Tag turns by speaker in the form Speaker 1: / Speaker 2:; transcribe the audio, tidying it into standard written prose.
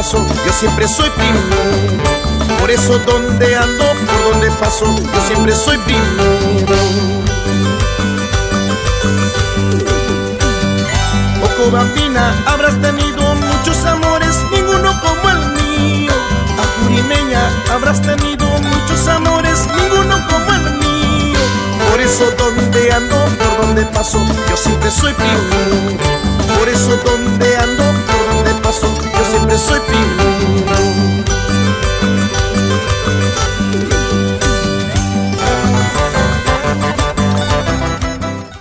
Speaker 1: paso, yo siempre soy primero. Por eso donde ando, por donde paso, yo siempre soy primero. Ojo bambina, habrás tenido muchos amores, ninguno como el mío. Ajurimeña, habrás tenido muchos amores, ninguno como el mío. Por eso donde ando, por donde paso, yo siempre soy primero. Por eso donde ando, por donde paso, yo siempre soy primero.